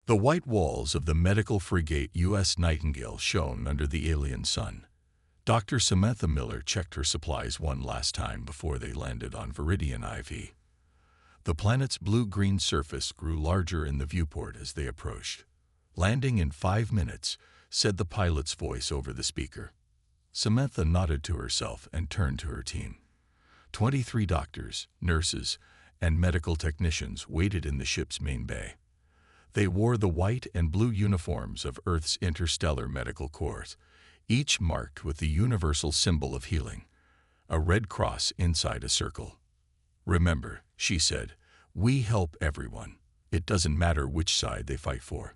The white walls of the medical frigate U.S. Nightingale shone under the alien sun. Dr. Samantha Miller checked her supplies one last time before they landed on Viridian IV. The planet's blue-green surface grew larger in the viewport as they approached. "Landing in 5 minutes," said the pilot's voice over the speaker. Samantha nodded to herself and turned to her team. 23 doctors, nurses, and medical technicians waited in the ship's main bay. They wore the white and blue uniforms of Earth's Interstellar Medical Corps, each marked with the universal symbol of healing, a red cross inside a circle. "Remember," she said, "we help everyone. It doesn't matter which side they fight for.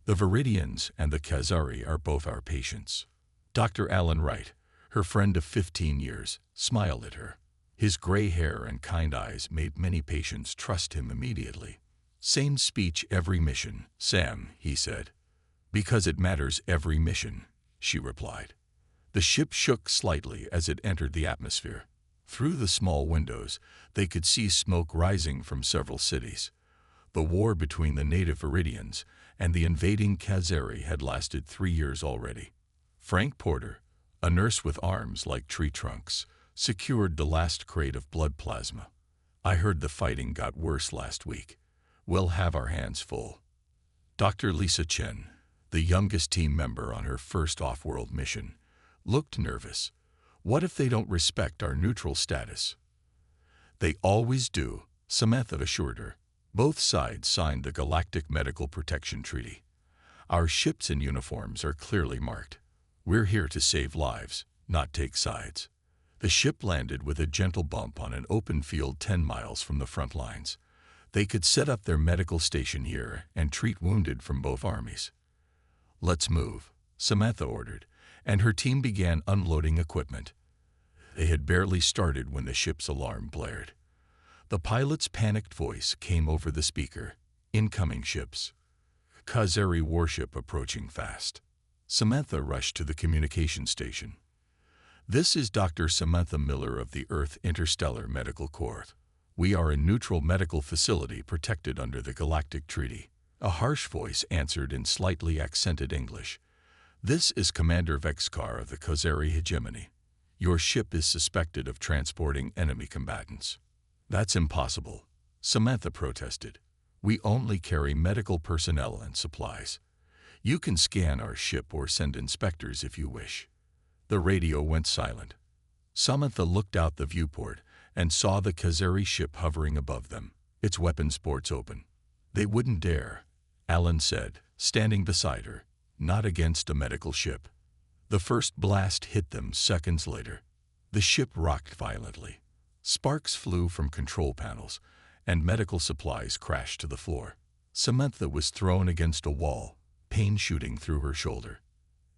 The Viridians and the Khazari are both our patients." Dr. Alan Wright, her friend of 15 years, smiled at her. His gray hair and kind eyes made many patients trust him immediately. "Same speech every mission, Sam," he said. "Because it matters every mission," she replied. The ship shook slightly as it entered the atmosphere. Through the small windows, they could see smoke rising from several cities. The war between the native Viridians and the invading Khazari had lasted 3 years already. Frank Porter, a nurse with arms like tree trunks, secured the last crate of blood plasma. "I heard the fighting got worse last week. We'll have our hands full." Dr. Lisa Chen, the youngest team member on her first off-world mission, looked nervous. "What if they don't respect our neutral status?" "They always do," Samantha assured her. "Both sides signed the Galactic Medical Protection Treaty. Our ships and uniforms are clearly marked. We're here to save lives, not take sides." The ship landed with a gentle bump on an open field 10 miles from the front lines. They could set up their medical station here and treat wounded from both armies. "Let's move," Samantha ordered, and her team began unloading equipment. They had barely started when the ship's alarm blared. The pilot's panicked voice came over the speaker. "Incoming ships. Khazari warship approaching fast." Samantha rushed to the communication station. "This is Dr. Samantha Miller of the Earth Interstellar Medical Corps. We are a neutral medical facility protected under the Galactic Treaty." A harsh voice answered in slightly accented English. "This is Commander Vexkar of the Khazari hegemony. Your ship is suspected of transporting enemy combatants." "That's impossible," Samantha protested. "We only carry medical personnel and supplies. You can scan our ship or send inspectors if you wish." The radio went silent. Samantha looked out the viewport and saw the Khazari ship hovering above them, its weapons ports open. "They wouldn't dare," Alan said, standing beside her. "Not against a medical ship." The first blast hit them seconds later. The ship rocked violently. Sparks flew from control panels, and medical supplies crashed to the floor. Samantha was thrown against a wall, pain shooting through her shoulder.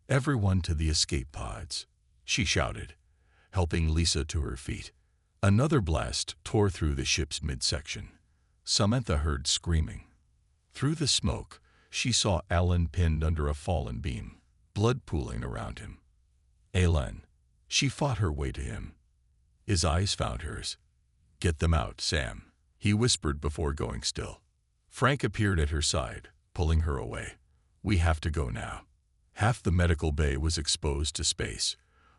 "Everyone to the escape pods," she shouted, helping Lisa to her feet. Another blast tore through the ship's midsection. Samantha heard screaming. Through the smoke, she saw Alan pinned under a fallen beam, blood pooling around him. "Alan." She fought her way to him. His eyes found hers. "Get them out, Sam," he whispered before going still. Frank appeared at her side, pulling her away. "We have to go now." Half the medical bay was exposed to space.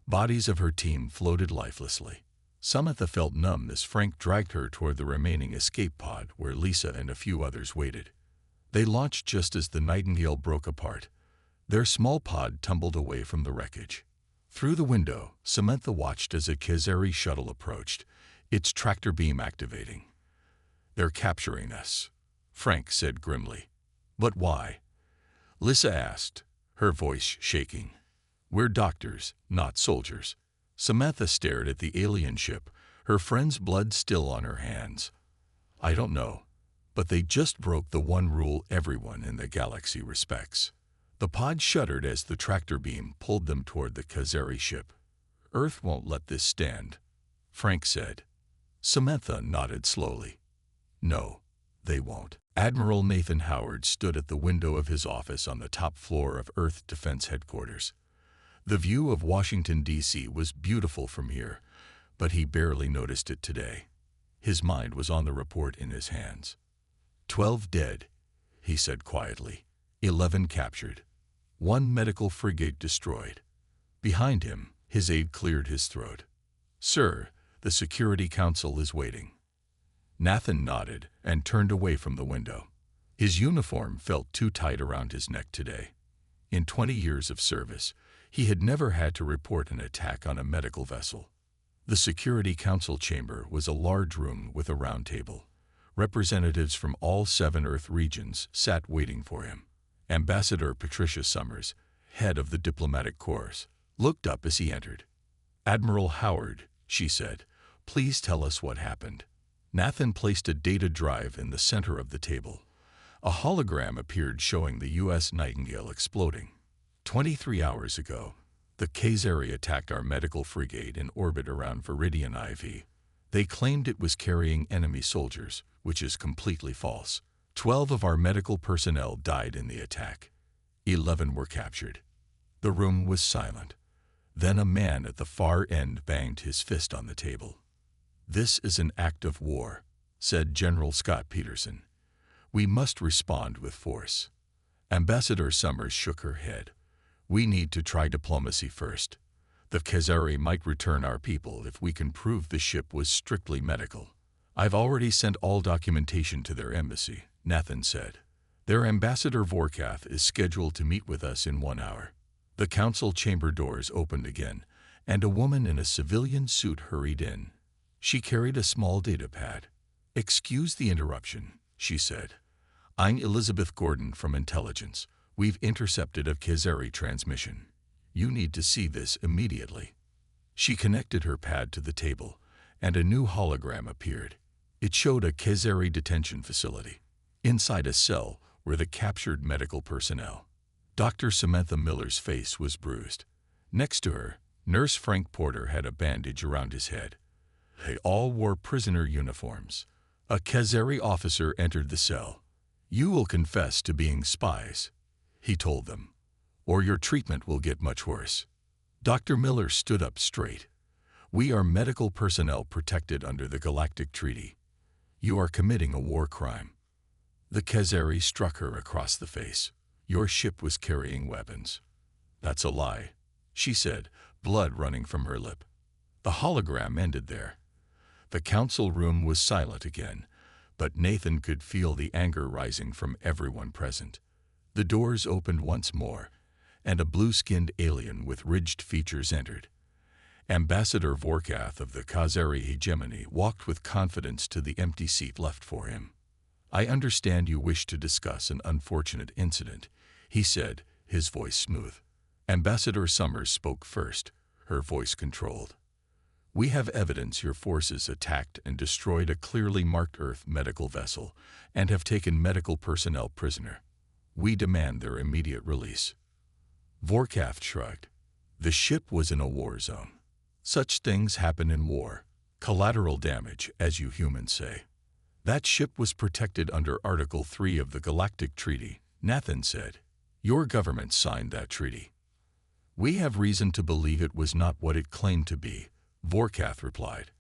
Bodies of her team floated lifelessly. Samantha felt numb as Frank dragged her toward the remaining escape pod where Lisa and a few others waited. They launched just as the Nightingale broke apart. Their small pod tumbled away from the wreckage. Through the window, Samantha watched as a Khazari shuttle approached, its tractor beam activating. "They're capturing us," Frank said grimly. "But why?" Lisa asked, her voice shaking. "We're doctors, not soldiers." Samantha stared at the alien ship, her friend's blood still on her hands. "I don't know, but they just broke the one rule everyone in the galaxy respects." The pod shuddered as the tractor beam pulled them toward the Khazari ship. "Earth won't let this stand," Frank said. Samantha nodded slowly. "No, they won't." Admiral Nathan Howard stood at the window of his office on the top floor of Earth Defense Headquarters. The view of Washington, D.C. was beautiful from here, but he barely noticed it today. His mind was on the report in his hands. 12 dead, he said quietly. 11 captured. 1 medical frigate destroyed. Behind him, his aide cleared his throat. "Sir, the Security Council is waiting." Nathan nodded and turned away from the window. His uniform felt too tight around his neck today. In 20 years of service, he had never had to report an attack on a medical vessel. The Security Council chamber was a large room with a round table. Representatives from all 7 Earth regions sat waiting for him. Ambassador Patricia Summers, head of the diplomatic corps, looked up as he entered. "Admiral Howard," she said, "please tell us what happened." Nathan placed a data drive in the center of the table. A hologram appeared showing the U.S. Nightingale exploding. 23 hours ago, the Khazari attacked our medical frigate in orbit around Viridian IV. They claimed it was carrying enemy soldiers, which is completely false. 12 of our medical personnel died in the attack. 11 were captured. The room was silent. Then a man at the far end banged his fist on the table. "This is an act of war," said General Scott Peterson. "We must respond with force." Ambassador Summers shook her head. "We need to try diplomacy first. The Khazari might return our people if we can prove the ship was strictly medical." "I've already sent all documentation to their embassy," Nathan said. "Their ambassador Vorkath is scheduled to meet with us in 1 hour." The council chamber doors opened again, and a woman in a civilian suit hurried in. She carried a small data pad. "Excuse the interruption," she said. "I'm Elizabeth Gordon from Intelligence. We've intercepted a Khazari transmission. You need to see this immediately." She connected her pad to the table, and a new hologram appeared. It showed a Khazari detention facility. Inside a cell were the captured medical personnel. Dr. Samantha Miller's face was bruised. Next to her, Nurse Frank Porter had a bandage around his head. They all wore prisoner uniforms. A Khazari officer entered the cell. "You will confess to being spies," he told them, "or your treatment will get much worse." Dr. Miller stood up straight. "We are medical personnel protected under the Galactic Treaty. You are committing a war crime." The Khazari struck her across the face. "Your ship was carrying weapons." "That's a lie," she said, blood running from her lip. The hologram ended there. The council room was silent again, but Nathan could feel the anger rising from everyone present. The doors opened once more, and a blue-skinned alien with ridged features entered. Ambassador Vorkath of the Khazari hegemony walked with confidence to the empty seat left for him. "I understand you wish to discuss an unfortunate incident," he said, his voice smooth. Ambassador Summers spoke first, her voice controlled. "We have evidence your forces attacked and destroyed a clearly marked Earth medical vessel and have taken medical personnel prisoner. We demand their immediate release." Vorkath shrugged. "The ship was in a war zone. Such things happen in war. Collateral damage, as you humans say. That ship was protected under Article 3 of the Galactic Treaty," Nathan said. "Your government signed that treaty." "We have reason to believe it was not what it claimed to be," Vorkath replied.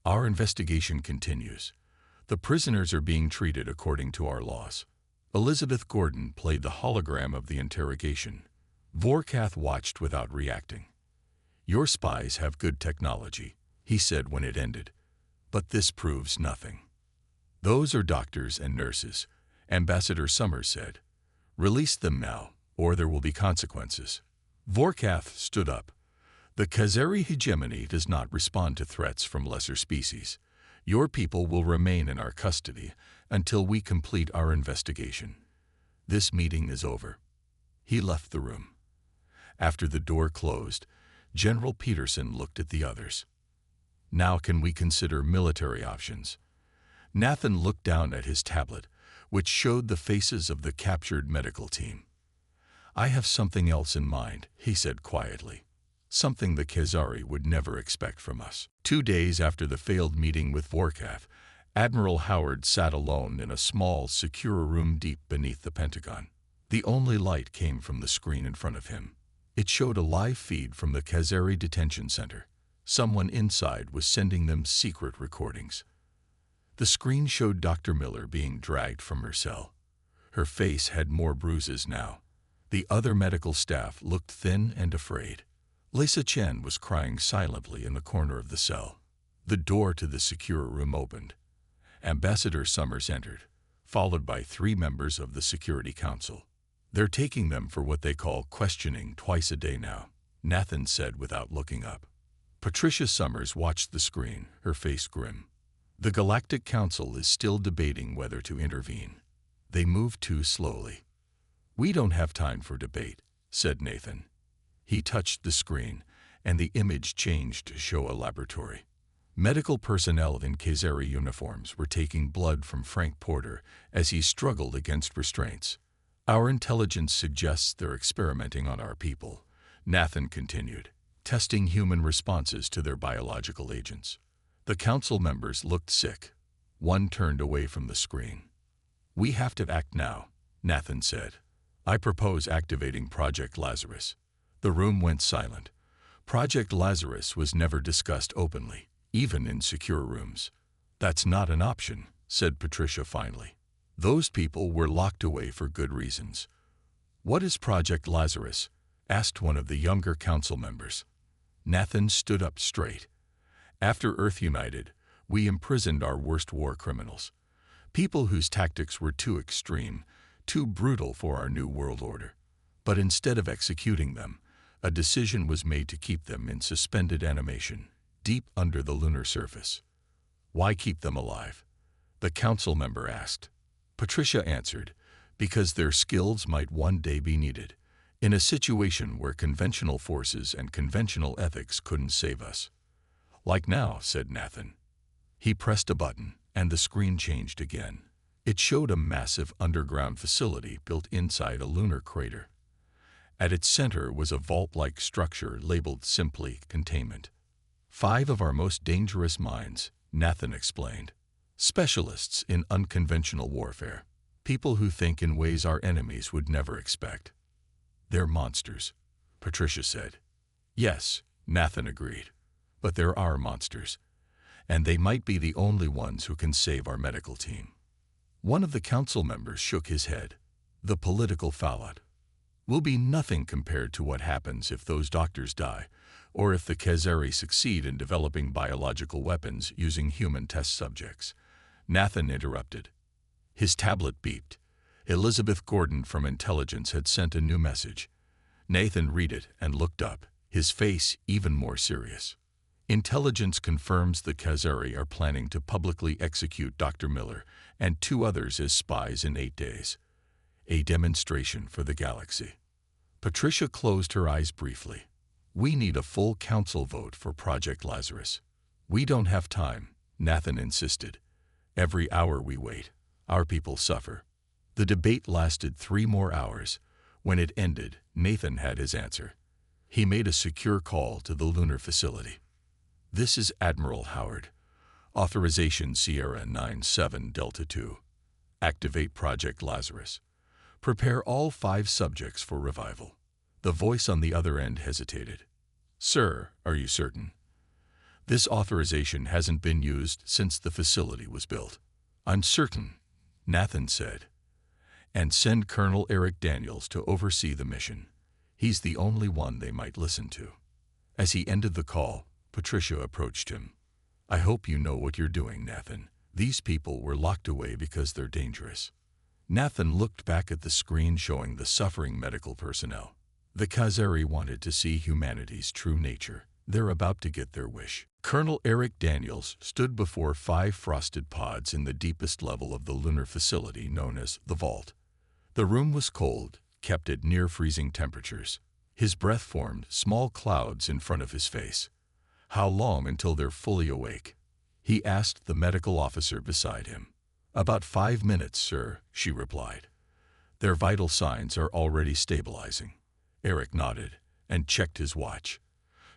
"Our investigation continues. The prisoners are being treated according to our laws." Elizabeth Gordon played the hologram of the interrogation. Vorkath watched without reacting. "Your spies have good technology," he said when it ended, "but this proves nothing." "Those are doctors and nurses," Ambassador Summers said. "Release them now, or there will be consequences." Vorkath stood up. "The Khazari hegemony does not respond to threats from lesser species. Your people will remain in our custody until we complete our investigation. This meeting is over." He left the room. After the door closed, General Peterson looked at the others. "Now can we consider military options?" Nathan looked down at his tablet, which showed the faces of the captured medical team. "I have something else in mind," he said quietly. "Something the Khazari would never expect from us." 2 days after the failed meeting with Vorkath, Admiral Howard sat alone in a small, secure room deep beneath the Pentagon. The only light came from the screen in front of him. It showed a live feed from the Khazari detention center. Someone inside was sending them secret recordings. The screen showed Dr. Miller being dragged from her cell. Her face had more bruises now. The other medical staff looked thin and afraid. Lisa Chen was crying silently in the corner of the cell. The door to the secure room opened. Ambassador Summers entered, followed by 3 members of the Security Council. "They're taking them for what they call questioning twice a day now," Nathan said without looking up. Patricia Summers watched the screen, her face grim. "The Galactic Council is still debating whether to intervene. They move too slowly." "We don't have time for debate," said Nathan. He touched the screen, and the image changed to show a laboratory. Medical personnel in Khazari uniforms were taking blood from Frank Porter as he struggled against restraints. "Our intelligence suggests they're experimenting on our people," Nathan continued, "testing human responses to their biological agents." The council members looked sick. One turned away from the screen. "We have to act now," Nathan said. "I propose activating Project Lazarus." The room went silent. Project Lazarus was never discussed openly, even in secure rooms. "That's not an option," said Patricia finally. "Those people were locked away for good reasons." "What is Project Lazarus?" asked one of the younger council members. Nathan stood up straight. "After Earth United, we imprisoned our worst war criminals. People whose tactics were too extreme, too brutal for our new world order. But instead of executing them, a decision was made to keep them in suspended animation, deep under the lunar surface." "Why keep them alive?" the council member asked. Patricia answered, "Because their skills might one day be needed, in a situation where conventional forces and conventional ethics couldn't save us." "Like now," said Nathan. He pressed a button, and the screen changed again. It showed a massive underground facility built inside a lunar crater. At its center was a vault-like structure labeled simply Containment. "5 of our most dangerous minds," Nathan explained. "Specialists in unconventional warfare. People who think in ways our enemies would never expect." "They're monsters," Patricia said. "Yes," Nathan agreed. "But there are monsters. And they might be the only ones who can save our medical team." One of the council members shook his head. "The political fallout will be nothing compared to what happens if those doctors die, or if the Khazari succeed in developing biological weapons using human test subjects." Nathan interrupted. His tablet beeped. Elizabeth Gordon from Intelligence had sent a new message. Nathan read it and looked up, his face even more serious. "Intelligence confirms the Khazari are planning to publicly execute Dr. Miller and 2 others as spies in 8 days. A demonstration for the galaxy." Patricia closed her eyes briefly. "We need a full council vote for Project Lazarus." "We don't have time," Nathan insisted. "Every hour we wait, our people suffer." The debate lasted 3 more hours. When it ended, Nathan had his answer. He made a secure call to the lunar facility. "This is Admiral Howard. Authorization Sierra 97 Delta 2. Activate Project Lazarus. Prepare all 5 subjects for revival." The voice on the other end hesitated. "Sir, are you certain?" "This authorization hasn't been used since the facility was built." "I'm certain," Nathan said. "And send Colonel Eric Daniels to oversee the mission. He's the only one they might listen to." As he ended the call, Patricia approached him. "I hope you know what you're doing, Nathan. These people were locked away because they're dangerous." Nathan looked back at the screen showing the suffering medical personnel. The Khazari wanted to see humanity's true nature. They're about to get their wish. Colonel Eric Daniels stood before 5 frosted pods in the deepest level of the lunar facility known as the Vault. The room was cold, kept at near-freezing temperatures. His breath formed small clouds in front of his face. "How long until they're fully awake?" he asked the medical officer beside him. "About 5 minutes, sir," she replied. "Their vital signs are already stabilizing." Eric nodded and checked his watch.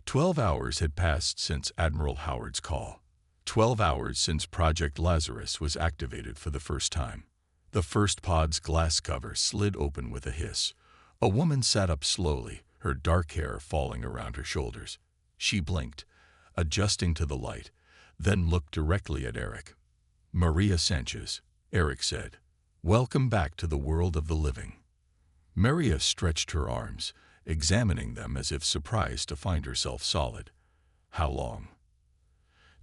12 hours had passed since Admiral Howard's call. 12 hours since Project Lazarus was activated for the first time. The first pod's glass cover slid open with a hiss. A woman sat up slowly, her dark hair falling around her shoulders. She blinked, adjusting to the light, then looked directly at Eric. "Maria Sanchez," Eric said. Welcome back to the world of the living. Maria stretched her arms, examining them as if surprised to find herself solid. How long?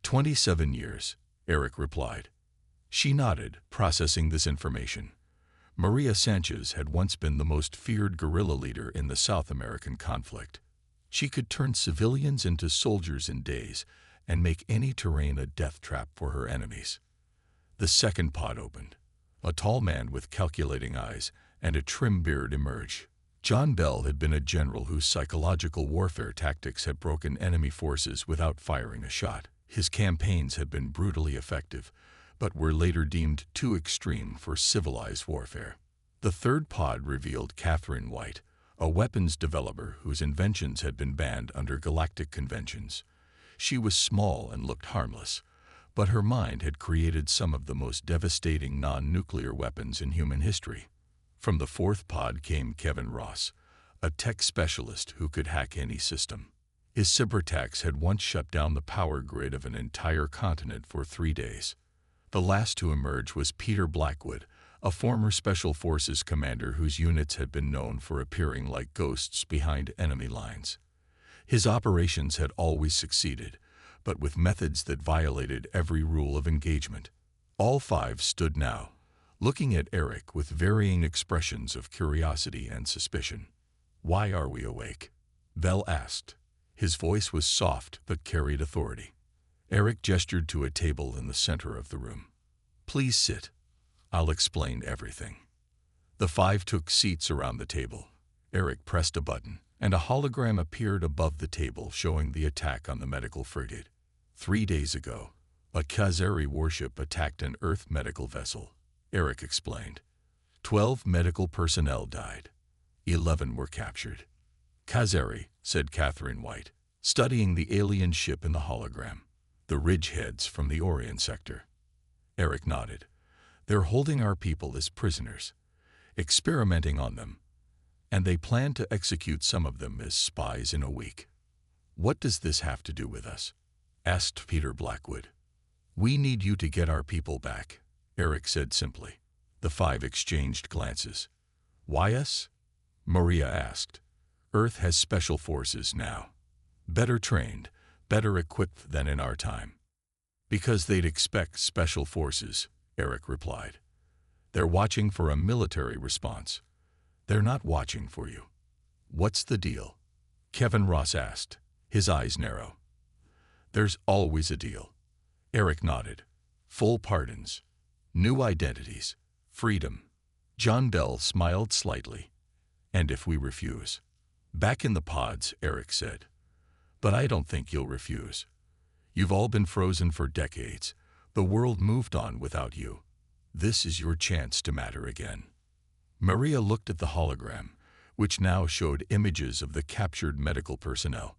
27 years, Eric replied. She nodded, processing this information. Maria Sanchez had once been the most feared guerrilla leader in the South American conflict. She could turn civilians into soldiers in days and make any terrain a death trap for her enemies. The second pod opened. A tall man with calculating eyes and a trim beard emerged. John Bell had been a general whose psychological warfare tactics had broken enemy forces without firing a shot. His campaigns had been brutally effective, but were later deemed too extreme for civilized warfare. The third pod revealed Catherine White, a weapons developer whose inventions had been banned under galactic conventions. She was small and looked harmless, but her mind had created some of the most devastating non-nuclear weapons in human history. From the fourth pod came Kevin Ross, a tech specialist who could hack any system. His cyberattacks had once shut down the power grid of an entire continent for 3 days. The last to emerge was Peter Blackwood, a former Special Forces commander whose units had been known for appearing like ghosts behind enemy lines. His operations had always succeeded, but with methods that violated every rule of engagement. All five stood now, looking at Eric with varying expressions of curiosity and suspicion. "Why are we awake?" Bell asked. His voice was soft but carried authority. Eric gestured to a table in the center of the room. "Please sit. I'll explain everything." The five took seats around the table. Eric pressed a button, and a hologram appeared above the table showing the attack on the medical frigate. 3 days ago, a Khazari warship attacked an Earth medical vessel, Eric explained. 12 medical personnel died. 11 were captured. "Khazari," said Catherine White, studying the alien ship in the hologram. "The ridgeheads from the Orion sector." Eric nodded. "They're holding our people as prisoners, experimenting on them, and they plan to execute some of them as spies in a week." "What does this have to do with us?" asked Peter Blackwood. "We need you to get our people back," Eric said simply. The five exchanged glances. "Why us?" Maria asked. "Earth has special forces now. Better trained, better equipped than in our time." "Because they'd expect special forces," Eric replied. "They're watching for a military response. They're not watching for you." "What's the deal?" Kevin Ross asked, his eyes narrow. "There's always a deal." Eric nodded. "Full pardons, new identities, freedom." John Bell smiled slightly. "And if we refuse?" "Back in the pods," Eric said. "But I don't think you'll refuse. You've all been frozen for decades. The world moved on without you. This is your chance to matter again." Maria looked at the hologram, which now showed images of the captured medical personnel.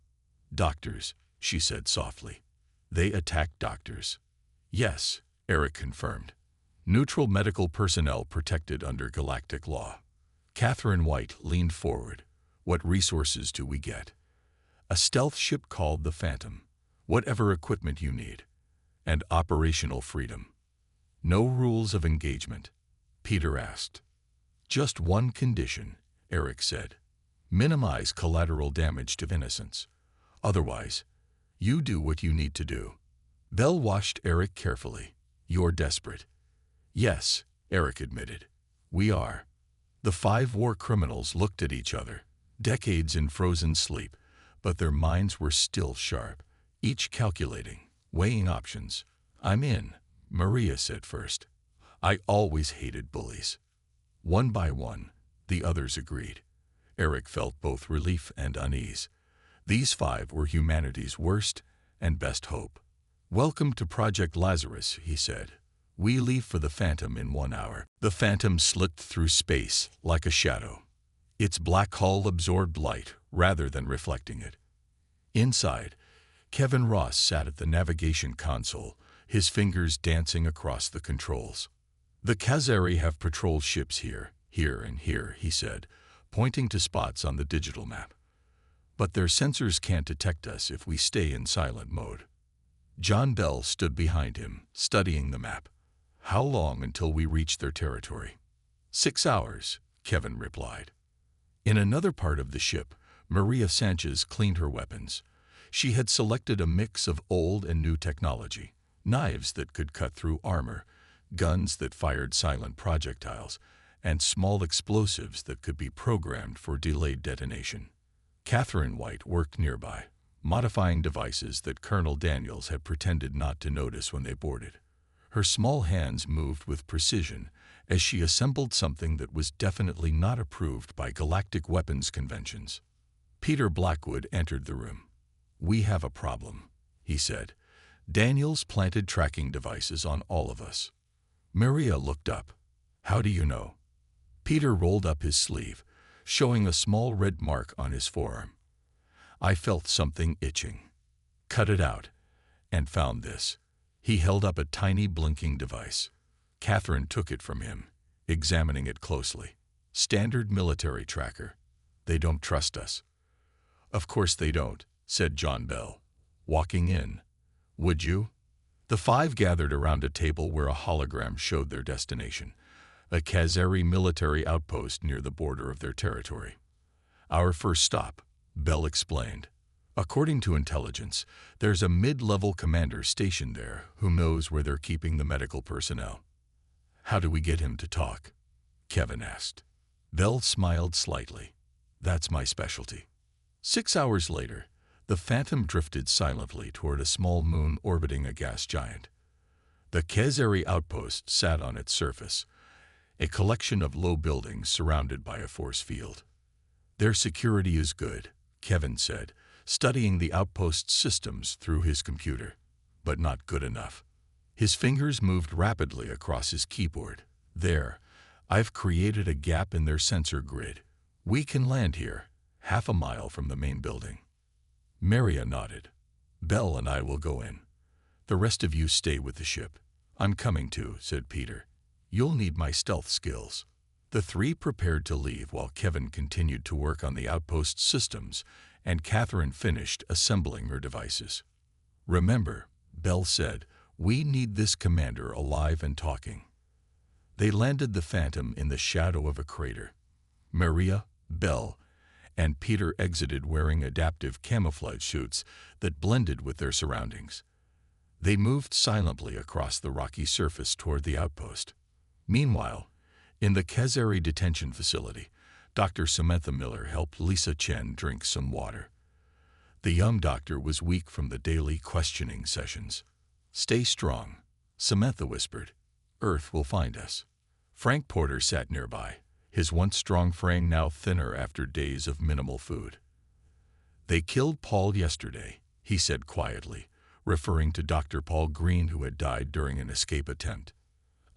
"Doctors," she said softly. "They attacked doctors." "Yes," Eric confirmed. "Neutral medical personnel protected under galactic law." Catherine White leaned forward. "What resources do we get?" "A stealth ship called the Phantom. Whatever equipment you need. And operational freedom." "No rules of engagement?" Peter asked. "Just one condition," Eric said. "Minimize collateral damage to innocents. Otherwise, you do what you need to do." Bell watched Eric carefully. "You're desperate." "Yes," Eric admitted. "We are." The five war criminals looked at each other, decades in frozen sleep, but their minds were still sharp, each calculating, weighing options. "I'm in," Maria said first. "I always hated bullies." One by one, the others agreed. Eric felt both relief and unease. These five were humanity's worst and best hope. "Welcome to Project Lazarus," he said. "We leave for the Phantom in 1 hour." The Phantom slipped through space like a shadow. Its black hull absorbed light rather than reflecting it. Inside, Kevin Ross sat at the navigation console, his fingers dancing across the controls. "The Khazari have patrol ships here, and here," he said, pointing to spots on the digital map. "But their sensors can't detect us if we stay in silent mode." John Bell stood behind him, studying the map. "How long until we reach their territory?" 6 hours, Kevin replied. In another part of the ship, Maria Sanchez cleaned her weapons. She had selected a mix of old and new technology, knives that could cut through armor, guns that fired silent projectiles, and small explosives that could be programmed for delayed detonation. Catherine White worked nearby, modifying devices that Colonel Daniels had pretended not to notice when they boarded. Her small hands moved with precision as she assembled something that was definitely not approved by galactic weapons conventions. Peter Blackwood entered the room. "We have a problem," he said. "Daniels planted tracking devices on all of us." Maria looked up. "How do you know?" Peter rolled up his sleeve, showing a small red mark on his forearm. "I felt something itching. Cut it out, and found this." He held up a tiny blinking device. Catherine took it from him, examining it closely. "Standard military tracker. They don't trust us." "Of course they don't," said John Bell, walking in. "Would you?" The five gathered around a table where a hologram showed their destination, a Khazari military outpost near the border of their territory. "Our first stop," Bell explained. "According to intelligence, there's a mid-level commander stationed there who knows where they're keeping the medical personnel." "How do we get him to talk?" Kevin asked. Bell smiled slightly. "That's my specialty." 6 hours later, the Phantom drifted silently toward a small moon orbiting a gas giant. The Khazari outpost sat on its surface, a collection of low buildings surrounded by a force field. "Their security is good," Kevin said, studying the outpost's systems through his computer, "but not good enough." His fingers moved rapidly across his keyboard. "There, I've created a gap in their sensor grid. We can land here, half a mile from the main building." Maria nodded. "Bell and I will go in. The rest of you stay with the ship." "I'm coming too," said Peter. "You'll need my stealth skills." The three prepared to leave while Kevin continued to work on the outpost's systems and Catherine finished assembling her devices. "Remember," Bell said, "we need this commander alive and talking." They landed the Phantom in the shadow of a crater. Maria, Bell, and Peter exited wearing adaptive camouflage suits that blended with their surroundings. They moved silently across the rocky surface toward the outpost. Meanwhile, in the Khazari detention facility, Dr. Samantha Miller helped Lisa Chen drink some water. The young doctor was weak from the daily questioning sessions. "Stay strong," Samantha whispered. "Earth will find us." Frank Porter sat nearby, his once strong frame now thinner after days of minimal food. "They killed Paul yesterday," he said quietly, referring to Dr. Paul Green who had died during an escape attempt.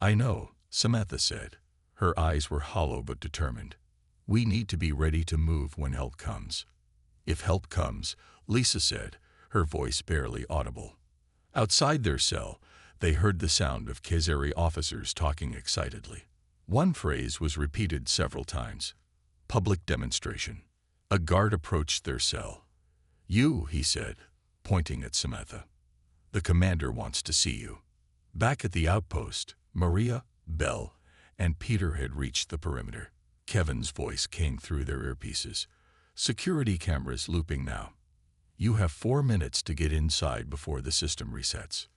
"I know," Samantha said. Her eyes were hollow but determined. "We need to be ready to move when help comes." "If help comes," Lisa said, her voice barely audible. Outside their cell, they heard the sound of Khazari officers talking excitedly. One phrase was repeated several times. "Public demonstration." A guard approached their cell. "You," he said, pointing at Samantha. "The commander wants to see you." Back at the outpost, Maria, Bell, and Peter had reached the perimeter. Kevin's voice came through their earpieces. "Security cameras looping now. You have 4 minutes to get inside before the system resets."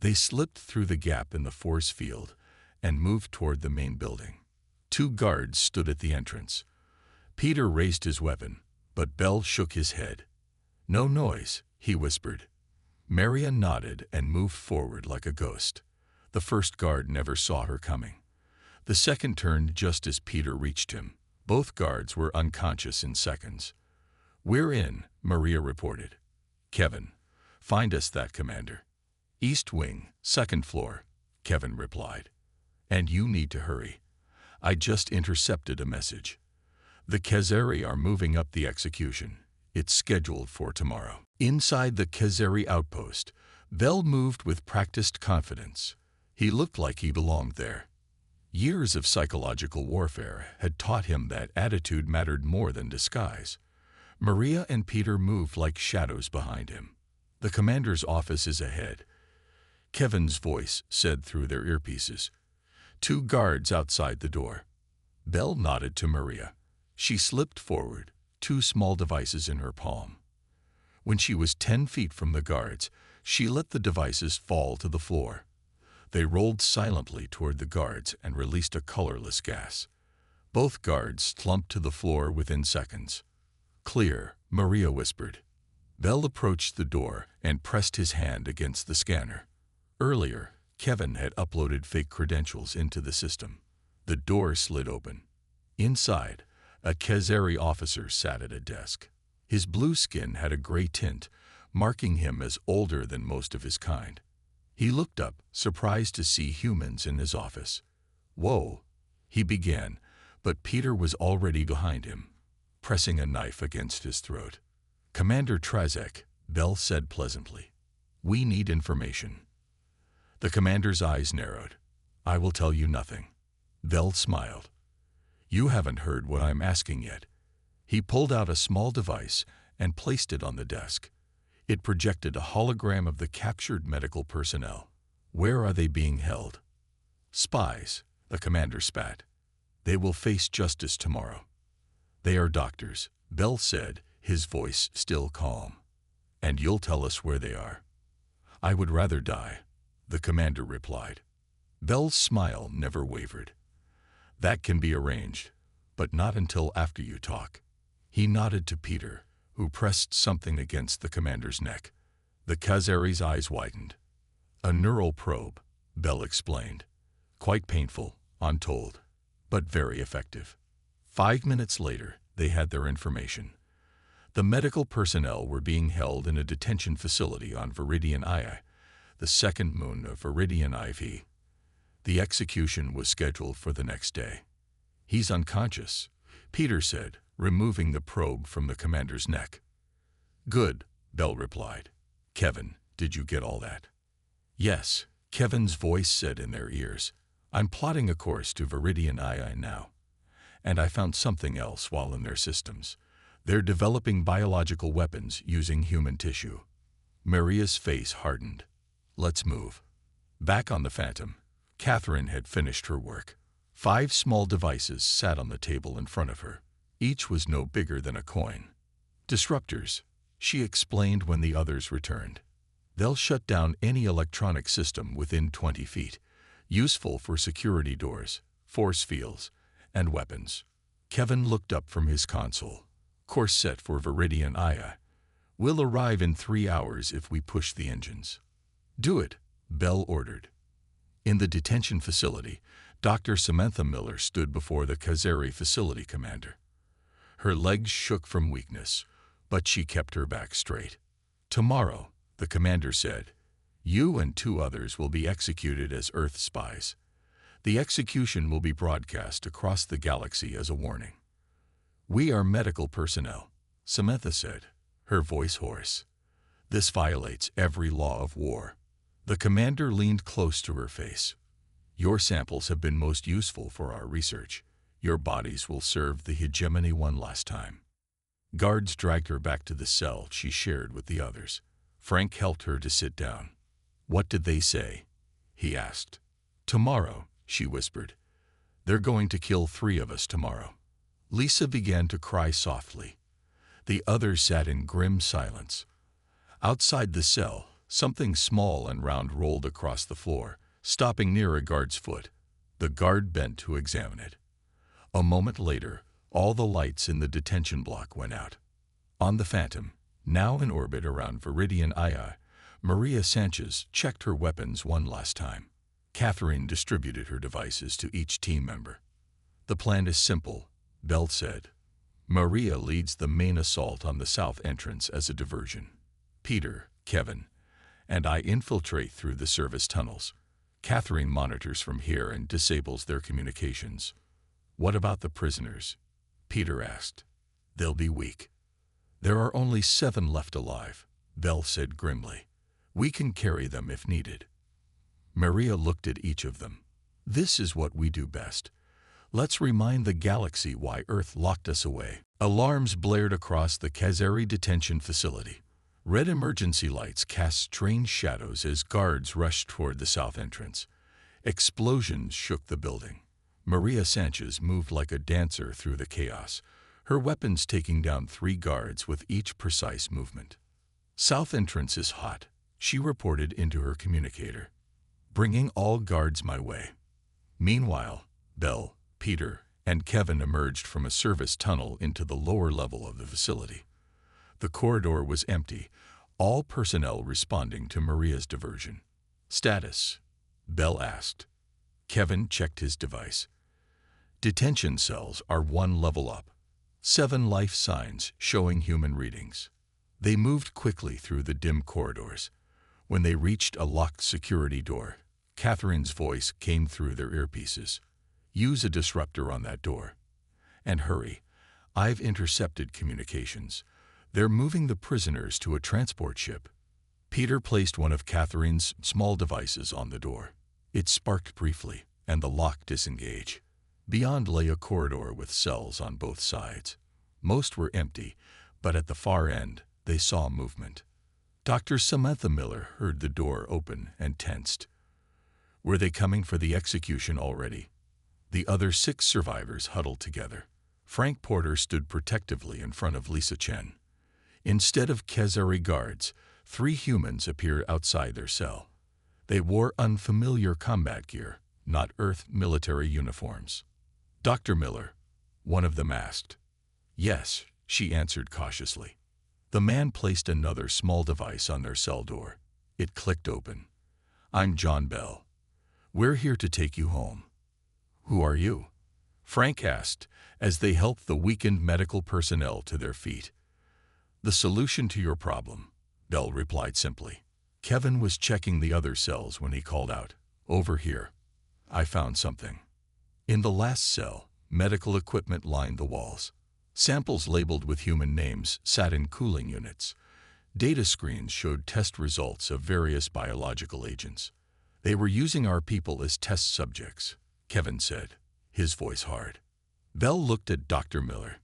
They slipped through the gap in the force field and moved toward the main building. 2 guards stood at the entrance. Peter raised his weapon, but Bell shook his head. "No noise," he whispered. Maria nodded and moved forward like a ghost. The first guard never saw her coming. The second turned just as Peter reached him. Both guards were unconscious in seconds. "We're in," Maria reported. "Kevin, find us that commander." "East Wing, 2nd floor," Kevin replied. "And you need to hurry. I just intercepted a message. The Khazari are moving up the execution. It's scheduled for tomorrow." Inside the Khazari outpost, Bell moved with practiced confidence. He looked like he belonged there. Years of psychological warfare had taught him that attitude mattered more than disguise. Maria and Peter moved like shadows behind him. "The commander's office is ahead," Kevin's voice said through their earpieces. 2 guards outside the door. Belle nodded to Maria. She slipped forward, two small devices in her palm. When she was 10 feet from the guards, she let the devices fall to the floor. They rolled silently toward the guards and released a colorless gas. Both guards slumped to the floor within seconds. "Clear," Maria whispered. Belle approached the door and pressed his hand against the scanner. Earlier, Kevin had uploaded fake credentials into the system. The door slid open. Inside, a Khazari officer sat at a desk. His blue skin had a gray tint, marking him as older than most of his kind. He looked up, surprised to see humans in his office. "Whoa," he began, but Peter was already behind him, pressing a knife against his throat. "Commander Trazek," Belle said pleasantly. "We need information." The commander's eyes narrowed. "I will tell you nothing." Belle smiled. "You haven't heard what I'm asking yet." He pulled out a small device and placed it on the desk. It projected a hologram of the captured medical personnel. "Where are they being held?" "Spies," the commander spat. "They will face justice tomorrow." "They are doctors," Belle said, his voice still calm. "And you'll tell us where they are." "I would rather die," the commander replied. Belle's smile never wavered. "That can be arranged, but not until after you talk." He nodded to Peter, who pressed something against the commander's neck. The Khazari's eyes widened. "A neural probe," Belle explained. "Quite painful, I'm told, but very effective." 5 minutes later, they had their information. The medical personnel were being held in a detention facility on Viridian II, the second moon of Viridian IV. The execution was scheduled for the next day. "He's unconscious," Peter said, removing the probe from the commander's neck. "Good," Belle replied. "Kevin, did you get all that?" "Yes," Kevin's voice said in their ears. "I'm plotting a course to Viridian II now. And I found something else while in their systems. They're developing biological weapons using human tissue." Maria's face hardened. "Let's move." Back on the Phantom, Catherine had finished her work. 5 small devices sat on the table in front of her. Each was no bigger than a coin. "Disruptors," she explained when the others returned. "They'll shut down any electronic system within 20 feet, useful for security doors, force fields, and weapons." Kevin looked up from his console. "Course set for Viridian II. We'll arrive in 3 hours if we push the engines." "Do it," Belle ordered. In the detention facility, Dr. Samantha Miller stood before the Khazari facility commander. Her legs shook from weakness, but she kept her back straight. "Tomorrow," the commander said, "you and 2 others will be executed as Earth spies. The execution will be broadcast across the galaxy as a warning." "We are medical personnel," Samantha said, her voice hoarse. "This violates every law of war." The commander leaned close to her face. "Your samples have been most useful for our research. Your bodies will serve the hegemony one last time." Guards dragged her back to the cell she shared with the others. Frank helped her to sit down. "What did they say?" he asked. "Tomorrow," she whispered. "They're going to kill 3 of us tomorrow." Lisa began to cry softly. The others sat in grim silence. Outside the cell, something small and round rolled across the floor, stopping near a guard's foot. The guard bent to examine it. A moment later, all the lights in the detention block went out. On the Phantom, now in orbit around Viridian II, Maria Sanchez checked her weapons one last time. Catherine distributed her devices to each team member. "The plan is simple," Belle said. "Maria leads the main assault on the south entrance as a diversion. Peter, Kevin, and I infiltrate through the service tunnels. Catherine monitors from here and disables their communications." "What about the prisoners?" Peter asked. "They'll be weak." "There are only 7 left alive," Belle said grimly. "We can carry them if needed." Maria looked at each of them. "This is what we do best. Let's remind the galaxy why Earth locked us away." Alarms blared across the Khazari detention facility. Red emergency lights cast strange shadows as guards rushed toward the south entrance. Explosions shook the building. Maria Sanchez moved like a dancer through the chaos, her weapons taking down 3 guards with each precise movement. "South entrance is hot," she reported into her communicator, "bringing all guards my way." Meanwhile, Belle, Peter, and Kevin emerged from a service tunnel into the lower level of the facility. The corridor was empty, all personnel responding to Maria's diversion. "Status?" Belle asked. Kevin checked his device. "Detention cells are 1 level up. 7 life signs showing human readings." They moved quickly through the dim corridors. When they reached a locked security door, Catherine's voice came through their earpieces. "Use a disruptor on that door. And hurry. I've intercepted communications. They're moving the prisoners to a transport ship." Peter placed one of Catherine's small devices on the door. It sparked briefly, and the lock disengaged. Beyond lay a corridor with cells on both sides. Most were empty, but at the far end, they saw movement. Dr. Samantha Miller heard the door open and tensed. Were they coming for the execution already? The other 6 survivors huddled together. Frank Porter stood protectively in front of Lisa Chen. Instead of Khazari guards, 3 humans appeared outside their cell. They wore unfamiliar combat gear, not Earth military uniforms. "Dr. Miller," one of them asked. "Yes," she answered cautiously. The man placed another small device on their cell door. It clicked open. "I'm John Bell. We're here to take you home." "Who are you?" Frank asked, as they helped the weakened medical personnel to their feet. "The solution to your problem," Bell replied simply. Kevin was checking the other cells when he called out, "Over here. I found something." In the last cell, medical equipment lined the walls. Samples labeled with human names sat in cooling units. Data screens showed test results of various biological agents. "They were using our people as test subjects," Kevin said, his voice hard. Bell looked at Dr. Miller.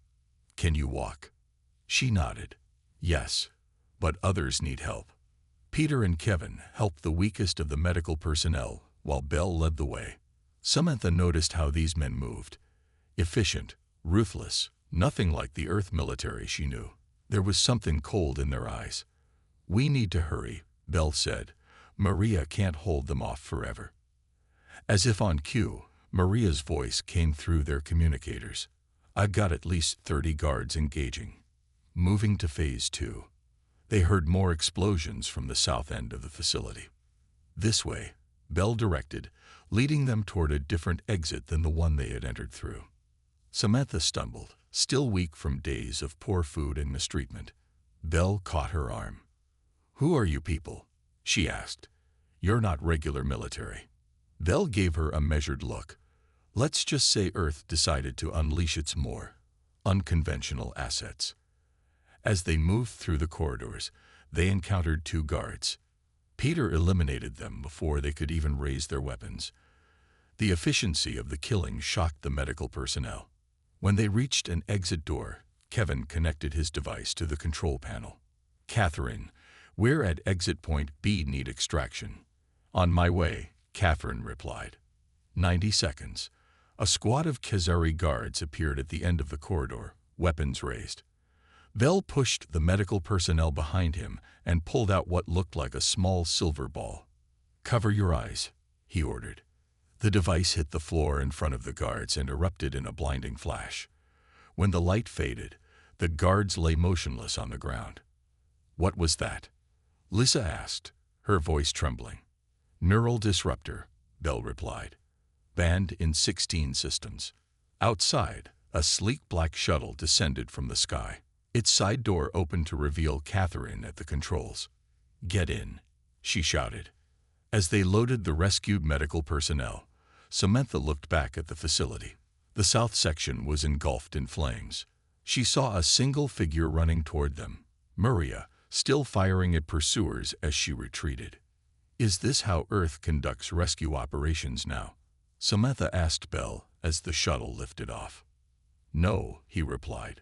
"Can you walk?" She nodded. "Yes, but others need help." Peter and Kevin helped the weakest of the medical personnel, while Bell led the way. Samantha noticed how these men moved. Efficient, ruthless, nothing like the Earth military she knew. There was something cold in their eyes. "We need to hurry," Bell said. "Maria can't hold them off forever." As if on cue, Maria's voice came through their communicators. "I've got at least 30 guards engaging. Moving to Phase 2. They heard more explosions from the south end of the facility. "This way," Bell directed, leading them toward a different exit than the one they had entered through. Samantha stumbled, still weak from days of poor food and mistreatment. Bell caught her arm. "Who are you people?" she asked. "You're not regular military." Bell gave her a measured look. "Let's just say Earth decided to unleash its more unconventional assets." As they moved through the corridors, they encountered 2 guards. Peter eliminated them before they could even raise their weapons. The efficiency of the killing shocked the medical personnel. When they reached an exit door, Kevin connected his device to the control panel. "Catherine, we're at exit point B, need extraction." "On my way," Catherine replied. 90 seconds. A squad of Khazari guards appeared at the end of the corridor, weapons raised. Bell pushed the medical personnel behind him and pulled out what looked like a small silver ball. "Cover your eyes," he ordered. The device hit the floor in front of the guards and erupted in a blinding flash. When the light faded, the guards lay motionless on the ground. "What was that?" Lisa asked, her voice trembling. "Neural disruptor," Bell replied. "Banned in 16 systems." Outside, a sleek black shuttle descended from the sky. Its side door opened to reveal Catherine at the controls. "Get in," she shouted. As they loaded the rescued medical personnel, Samantha looked back at the facility. The south section was engulfed in flames. She saw a single figure running toward them, Maria, still firing at pursuers as she retreated. "Is this how Earth conducts rescue operations now?" Samantha asked Bell as the shuttle lifted off. "No," he replied.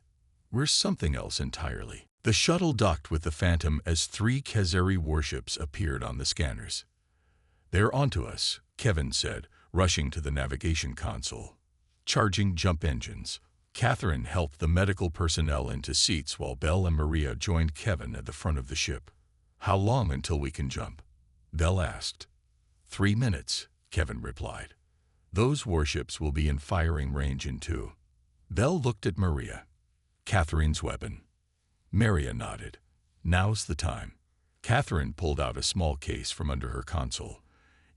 "We're something else entirely." The shuttle docked with the Phantom as 3 Khazari warships appeared on the scanners. "They're onto us," Kevin said, rushing to the navigation console. charging jump engines. Catherine helped the medical personnel into seats while Belle and Maria joined Kevin at the front of the ship. "How long until we can jump?" Belle asked. 3 minutes, Kevin replied. "Those warships will be in firing range in 2. Belle looked at Maria. "Catherine's weapon." Maria nodded. "Now's the time." Catherine pulled out a small case from under her console.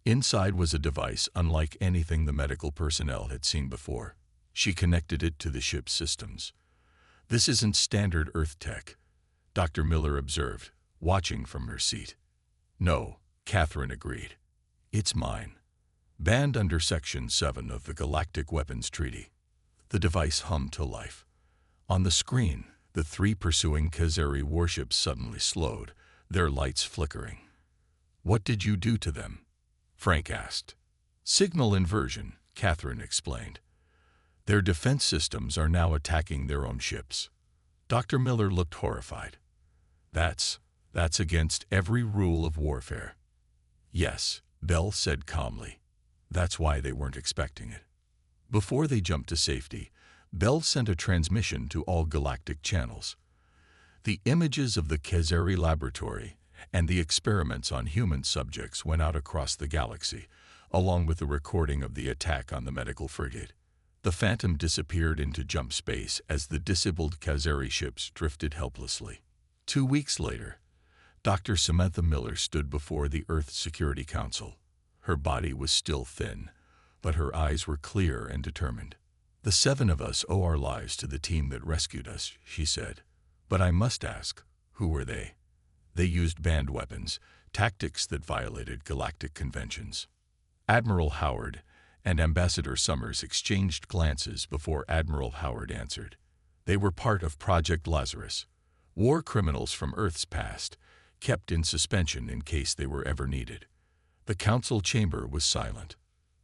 Inside was a device unlike anything the medical personnel had seen before. She connected it to the ship's systems. "This isn't standard Earth tech," Dr. Miller observed, watching from her seat. "No," Catherine agreed. "It's mine. Banned under Section 7 of the Galactic Weapons Treaty." The device hummed to life. On the screen, the 3 pursuing Khazari warships suddenly slowed, their lights flickering. "What did you do to them?" Frank asked. "Signal inversion," Catherine explained. "Their defense systems are now attacking their own ships." Dr. Miller looked horrified. That's against every rule of warfare." "Yes," Belle said calmly. "That's why they weren't expecting it." Before they jumped to safety, Belle sent a transmission to all galactic channels. The images of the Khazari laboratory and the experiments on human subjects went out across the galaxy, along with the recording of the attack on the medical frigate. The Phantom disappeared into jump space as the disabled Khazari ships drifted helplessly. 2 weeks later, Dr. Samantha Miller stood before the Earth Security Council. Her body was still thin, but her eyes were clear and determined. "The 7 of us owe our lives to the team that rescued us," she said. "But I must ask, who were they?" "They used banned weapons, tactics that violated galactic conventions." Admiral Howard and Ambassador Summers exchanged glances before Admiral Howard answered. "They were part of Project Lazarus, war criminals from Earth's past, kept in suspension in case they were ever needed." The council chamber was silent.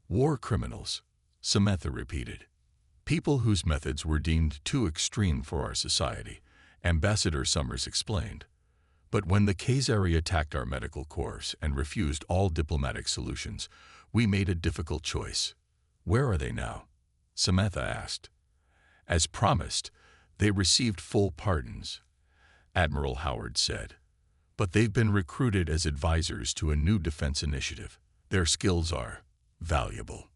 "War criminals," Samantha repeated. "People whose methods were deemed too extreme for our society," Ambassador Summers explained. "But when the Khazari attacked our medical corps and refused all diplomatic solutions, we made a difficult choice." "Where are they now?" Samantha asked. "As promised, they received full pardons," Admiral Howard said. "But they've been recruited as advisors to a new defense initiative. Their skills are valuable."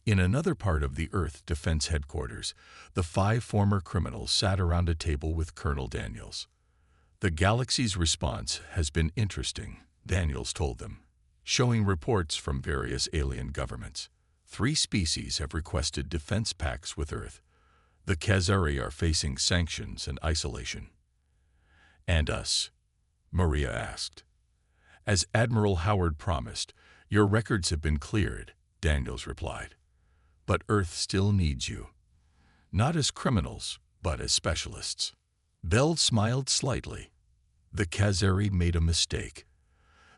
In another part of the Earth Defense Headquarters, the 5 former criminals sat around a table with Colonel Daniels. "The galaxy's response has been interesting," Daniels told them, showing reports from various alien governments. 3 species have requested defense pacts with Earth. The Khazari are facing sanctions and isolation. "And us?" Maria asked. "As Admiral Howard promised, your records have been cleared," Daniels replied. "But Earth still needs you. Not as criminals, but as specialists." Belle smiled slightly. "The Khazari made a mistake.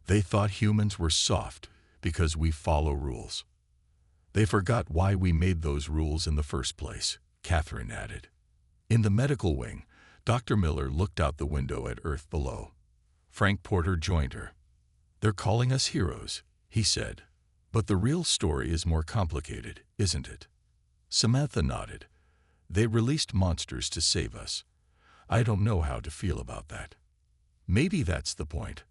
They thought humans were soft because we follow rules. They forgot why we made those rules in the first place," Catherine added. In the medical wing, Dr. Miller looked out the window at Earth below. Frank Porter joined her. "They're calling us heroes," he said. "But the real story is more complicated, isn't it?" Samantha nodded. "They released monsters to save us. I don't know how to feel about that." "Maybe that's the point,"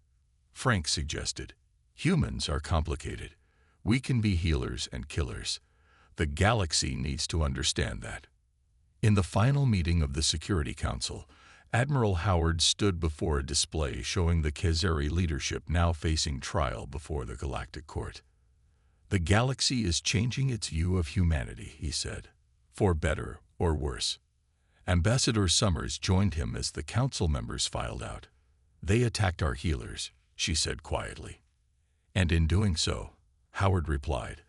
Frank suggested. "Humans are complicated. We can be healers and killers. The galaxy needs to understand that." In the final meeting of the Security Council, Admiral Howard stood before a display showing the Khazari leadership now facing trial before the Galactic Court. "The galaxy is changing its view of humanity," he said, "for better or worse." Ambassador Summers joined him as the council members filed out. "They attacked our healers," she said quietly. "And in doing so," Howard replied,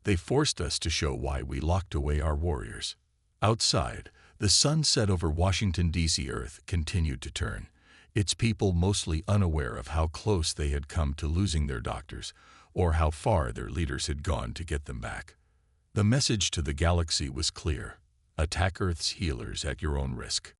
"they forced us to show why we locked away our warriors." Outside, the sun set over Washington, D.C. Earth continued to turn, its people mostly unaware of how close they had come to losing their doctors or how far their leaders had gone to get them back. The message to the galaxy was clear: attack Earth's healers at your own risk.